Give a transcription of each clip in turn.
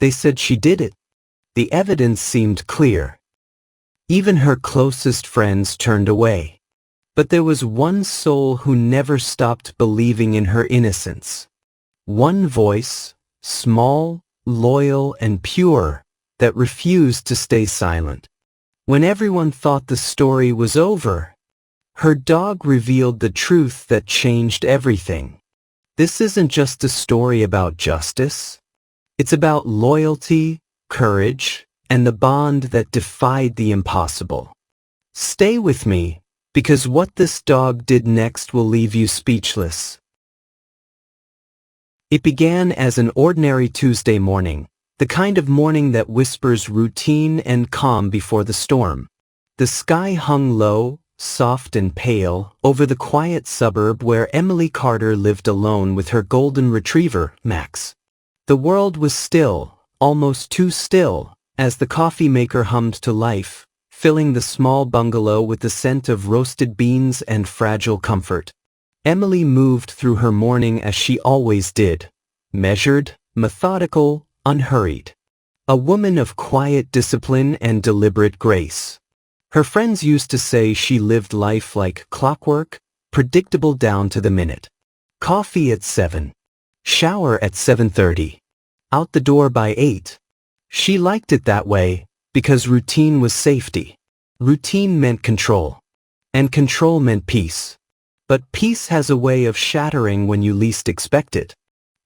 They said she did it. The evidence seemed clear. Even her closest friends turned away. But there was one soul who never stopped believing in her innocence. One voice, small, loyal, and pure, that refused to stay silent. When everyone thought the story was over, her dog revealed the truth that changed everything. This isn't just a story about justice. It's about loyalty, courage, and the bond that defied the impossible. Stay with me, because what this dog did next will leave you speechless. It began as an ordinary Tuesday morning, the kind of morning that whispers routine and calm before the storm. The sky hung low, soft and pale, over the quiet suburb where Emily Carter lived alone with her golden retriever, Max. The world was still, almost too still, as the coffee maker hummed to life, filling the small bungalow with the scent of roasted beans and fragile comfort. Emily moved through her morning as she always did, measured, methodical, unhurried. A woman of quiet discipline and deliberate grace. Her friends used to say she lived life like clockwork, predictable down to the minute. Coffee at 7. Shower at 7:30. Out the door by 8. She liked it that way, because routine was safety. Routine meant control. And control meant peace. But peace has a way of shattering when you least expect it.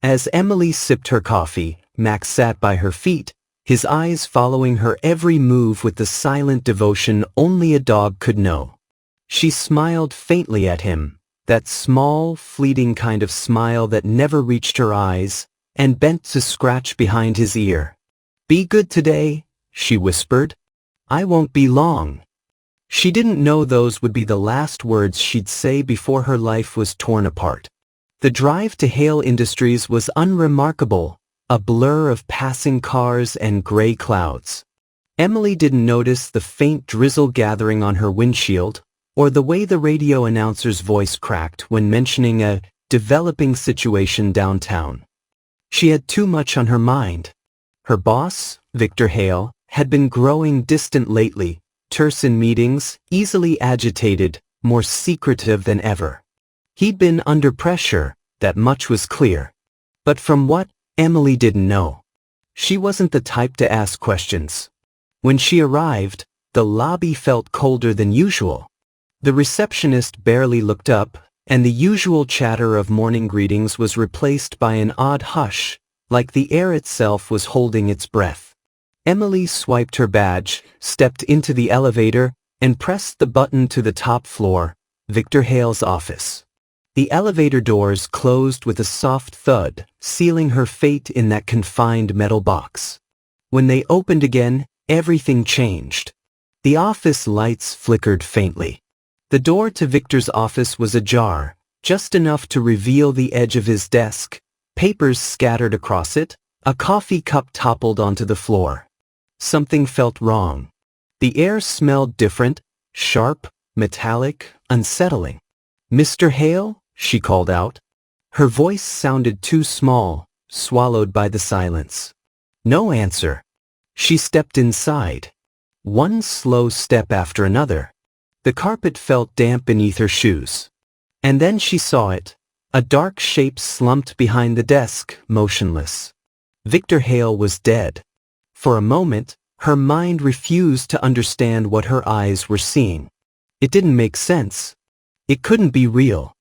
As Emily sipped her coffee, Max sat by her feet, his eyes following her every move with the silent devotion only a dog could know. She smiled faintly at him, that small, fleeting kind of smile that never reached her eyes, and bent to scratch behind his ear. "Be good today," she whispered. "I won't be long." She didn't know those would be the last words she'd say before her life was torn apart. The drive to Hale Industries was unremarkable, a blur of passing cars and gray clouds. Emily didn't notice the faint drizzle gathering on her windshield, or the way the radio announcer's voice cracked when mentioning a developing situation downtown. She had too much on her mind. Her boss, Victor Hale, had been growing distant lately, terse in meetings, easily agitated, more secretive than ever. He'd been under pressure, that much was clear. But from what, Emily didn't know. She wasn't the type to ask questions. When she arrived, the lobby felt colder than usual. The receptionist barely looked up, and the usual chatter of morning greetings was replaced by an odd hush, like the air itself was holding its breath. Emily swiped her badge, stepped into the elevator, and pressed the button to the top floor, Victor Hale's office. The elevator doors closed with a soft thud, sealing her fate in that confined metal box. When they opened again, everything changed. The office lights flickered faintly. The door to Victor's office was ajar, just enough to reveal the edge of his desk, papers scattered across it, a coffee cup toppled onto the floor. Something felt wrong. The air smelled different, sharp, metallic, unsettling. "Mr. Hale?" she called out. Her voice sounded too small, swallowed by the silence. No answer. She stepped inside. One slow step after another. The carpet felt damp beneath her shoes. And then she saw it, a dark shape slumped behind the desk, motionless. Victor Hale was dead. For a moment, her mind refused to understand what her eyes were seeing. It didn't make sense. It couldn't be real.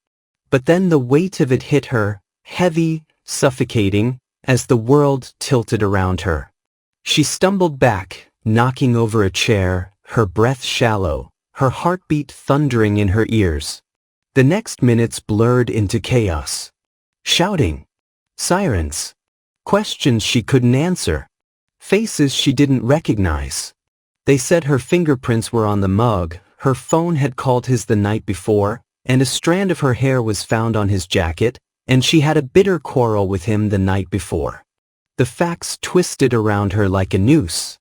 But then the weight of it hit her, heavy, suffocating, as the world tilted around her. She stumbled back, knocking over a chair, her breath shallow, her heartbeat thundering in her ears. The next minutes blurred into chaos. Shouting. Sirens. Questions she couldn't answer. Faces she didn't recognize. They said her fingerprints were on the mug, her phone had called his the night before, and a strand of her hair was found on his jacket, and she had a bitter quarrel with him the night before. The facts twisted around her like a noose.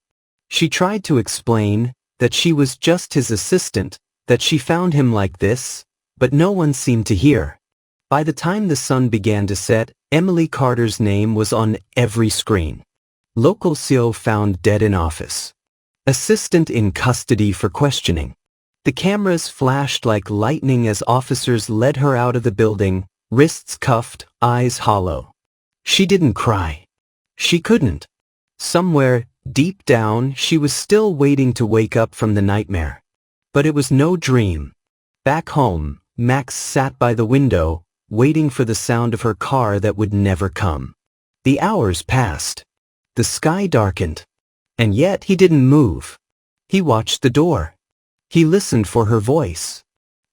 She tried to explain that she was just his assistant, that she found him like this, but no one seemed to hear. By the time the sun began to set, Emily Carter's name was on every screen. Local CO found dead in office. Assistant in custody for questioning. The cameras flashed like lightning as officers led her out of the building, wrists cuffed, eyes hollow. She didn't cry. She couldn't. Somewhere, deep down, she was still waiting to wake up from the nightmare. But it was no dream. Back home, Max sat by the window, waiting for the sound of her car that would never come. The hours passed. The sky darkened. And yet he didn't move. He watched the door. He listened for her voice.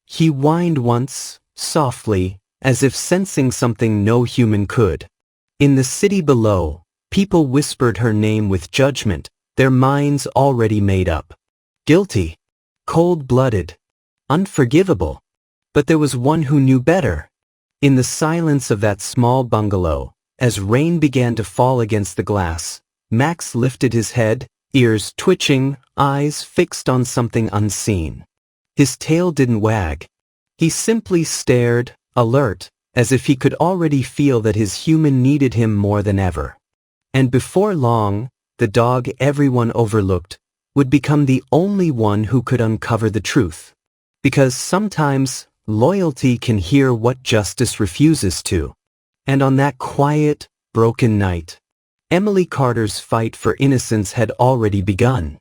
He whined once, softly, as if sensing something no human could. In the city below, people whispered her name with judgment, their minds already made up. Guilty. Cold-blooded. Unforgivable. But there was one who knew better. In the silence of that small bungalow, as rain began to fall against the glass, Max lifted his head, ears twitching, eyes fixed on something unseen. His tail didn't wag. He simply stared, alert, as if he could already feel that his human needed him more than ever. And before long, the dog everyone overlooked would become the only one who could uncover the truth. Because sometimes, loyalty can hear what justice refuses to. And on that quiet, broken night, Emily Carter's fight for innocence had already begun.